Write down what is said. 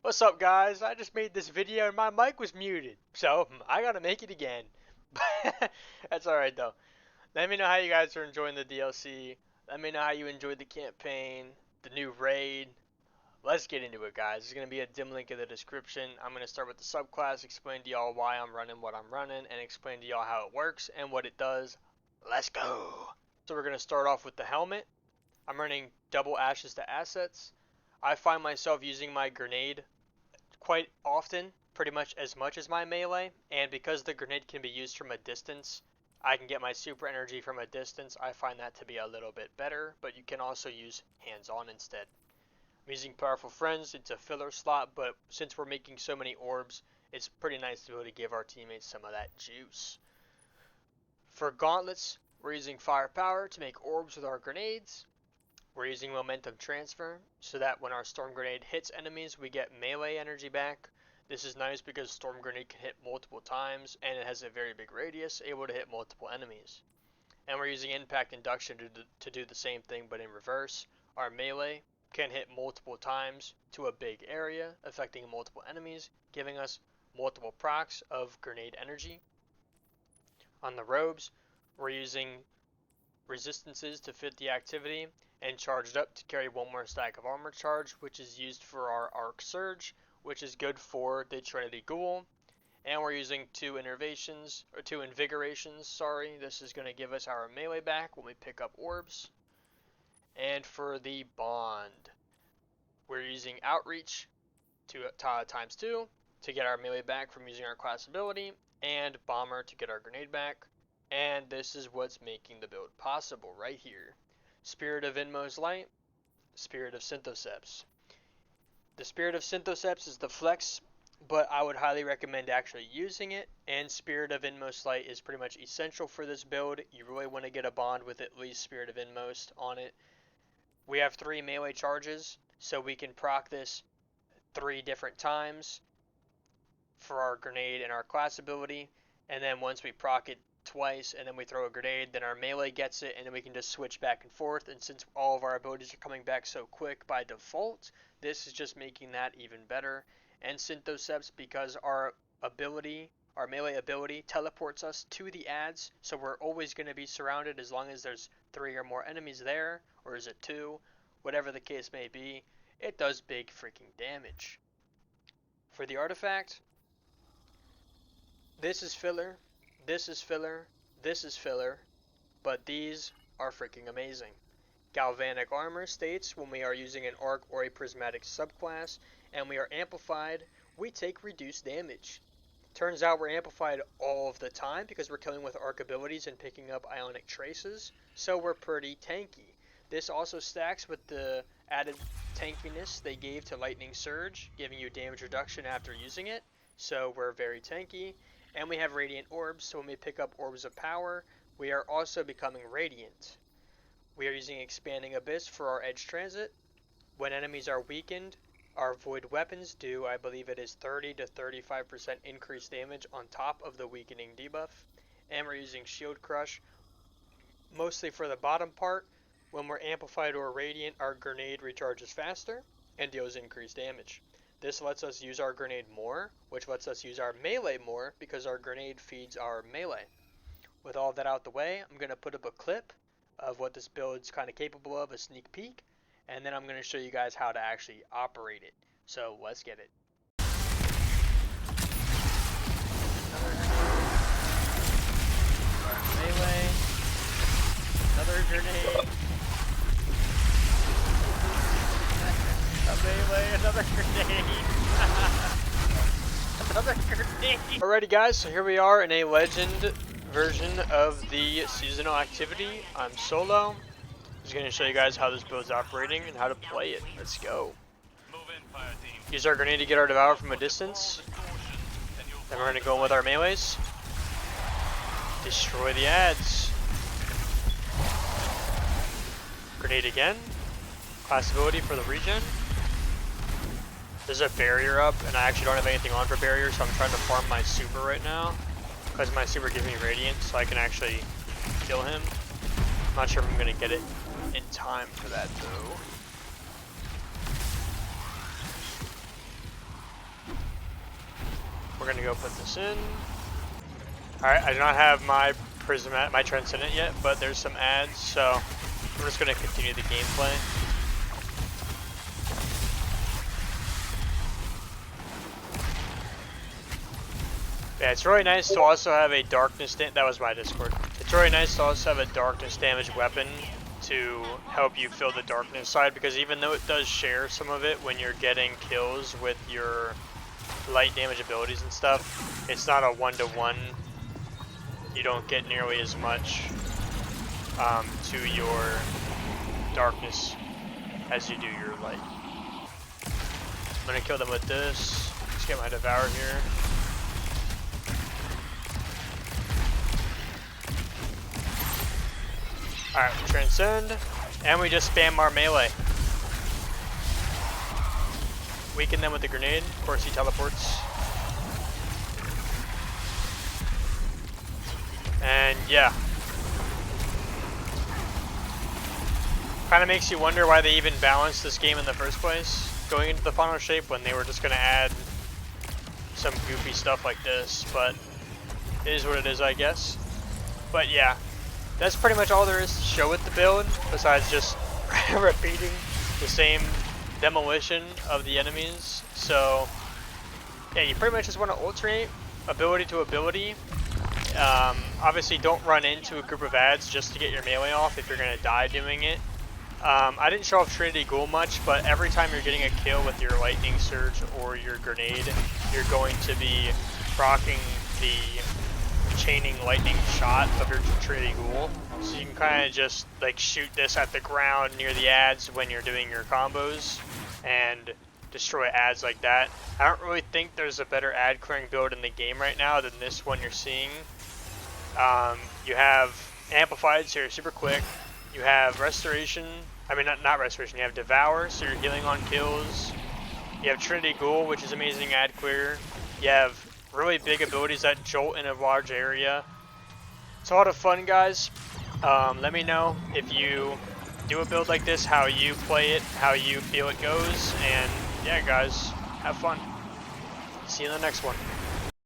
What's up, guys? I just made this video and my mic was muted, so I gotta make it again. That's alright though. Let me know how you guys are enjoying the DLC. Let me know how you enjoyed the campaign, the new raid. Let's get into it, guys. There's gonna be a dim link in the description. I'm gonna start with the subclass, explain to y'all why I'm running what I'm running, and explain to y'all how it works and what it does. Let's go! So we're gonna start off with the helmet. I'm running double ashes to assets. I find myself using my grenade quite often, pretty much as much as my melee, and because the grenade can be used from a distance, I can get my super energy from a distance. I find that to be a little bit better, but you can also use hands-on instead. I'm using Powerful Friends. It's a filler slot, but since we're making so many orbs, it's pretty nice to be able to give our teammates some of that juice. For gauntlets, we're using firepower to make orbs with our grenades. We're using momentum transfer so that when our storm grenade hits enemies, we get melee energy back. This is nice because storm grenade can hit multiple times and it has a very big radius, able to hit multiple enemies. And we're using impact induction to do the same thing but in reverse. Our melee can hit multiple times to a big area, affecting multiple enemies, giving us multiple procs of grenade energy. On the robes, we're using resistances to fit the activity, and charged up to carry one more stack of armor charge, which is used for our arc surge, which is good for the Trinity Ghoul. And we're using two invigorations. This is going to give us our melee back when we pick up orbs. And for the bond, we're using outreach to times 2 to get our melee back from using our class ability, and bomber to get our grenade back. And this is what's making the build possible right here. Spirit of Inmost Light, Spirit of Synthoceps. The Spirit of Synthoceps is the flex, but I would highly recommend actually using it, and Spirit of Inmost Light is pretty much essential for this build. You really want to get a bond with at least Spirit of Inmost on it. We have 3 melee charges, so we can proc this 3 different times for our grenade and our class ability, and then once we proc it twice and then we throw a grenade, then our melee gets it, and then we can just switch back and forth. And since all of our abilities are coming back so quick by default, this is just making that even better. And Synthoceps, because our melee ability teleports us to the adds, so we're always going to be surrounded as long as there's 3 or more enemies there, or is it 2, whatever the case may be. It does big freaking damage. For the artifact, this is filler, this is filler, this is filler, but these are freaking amazing. Galvanic Armor states when we are using an arc or a prismatic subclass and we are amplified, we take reduced damage. Turns out we're amplified all of the time because we're killing with arc abilities and picking up ionic traces, so we're pretty tanky. This also stacks with the added tankiness they gave to Lightning Surge, giving you damage reduction after using it, so we're very tanky. And we have Radiant Orbs, so when we pick up Orbs of Power, we are also becoming Radiant. We are using Expanding Abyss for our Edge Transit. When enemies are weakened, our Void Weapons do, I believe it is 30 to 35% increased damage on top of the weakening debuff. And we're using Shield Crush, mostly for the bottom part. When we're amplified or radiant, our grenade recharges faster and deals increased damage. This lets us use our grenade more, which lets us use our melee more because our grenade feeds our melee. With all that out the way, I'm going to put up a clip of what this build's kind of capable of, a sneak peek, and then I'm going to show you guys how to actually operate it. So let's get it. Melee, another grenade. A melee, another grenade. Another grenade. Alrighty guys, so here we are in a legend version of the seasonal activity. I'm solo. Just going to show you guys how this build's operating and how to play it. Let's go. Use our grenade to get our devour from a distance. Then we're going to go in with our melees. Destroy the adds. Grenade again. Class ability for the regen. There's a barrier up, and I actually don't have anything on for barrier, so I'm trying to farm my super right now. Because my super gives me radiant, so I can actually kill him. I'm not sure if I'm going to get it in time for that, though. we're gonna go put this in. Alright, I do not have my my Transcendent yet, but there's some ads, so I'm just gonna continue the gameplay. Yeah, it's really nice to also have a darkness that was my Discord. It's really nice to also have a darkness damage weapon to help you fill the darkness side, because even though it does share some of it when you're getting kills with your light damage abilities and stuff, it's not a one-to-one. You don't get nearly as much to your darkness as you do your light. I'm gonna kill them with this. Let's get my Devour here. Alright, we Transcend, and we just spam our melee. Weaken them with the grenade. Of course, he teleports. And yeah. Kind of makes you wonder why they even balanced this game in the first place, going into the final shape, when they were just going to add some goofy stuff like this, but it is what it is, I guess. But yeah, that's pretty much all there is to show with the build, besides just repeating the same demolition of the enemies. So yeah, you pretty much just want to alternate ability to ability. Obviously don't run into a group of ads just to get your melee off if you're going to die doing it. I didn't show off Trinity Ghoul much, but every time you're getting a kill with your Lightning Surge or your Grenade, you're going to be proccing the chaining lightning shot of your Trinity Ghoul. So you can kind of just like shoot this at the ground near the ads when you're doing your combos and destroy ads like that. I don't really think there's a better ad clearing build in the game right now than this one you're seeing. You have Amplified, so you're super quick. You have Restoration, not Restoration, you have Devour, so you're healing on kills. You have Trinity Ghoul, which is amazing ad clear. You have really big abilities that jolt in a large area. It's a lot of fun, guys. Let me know if you do a build like this, how you play it, how you feel it goes, and yeah, guys, have fun. See you in the next one.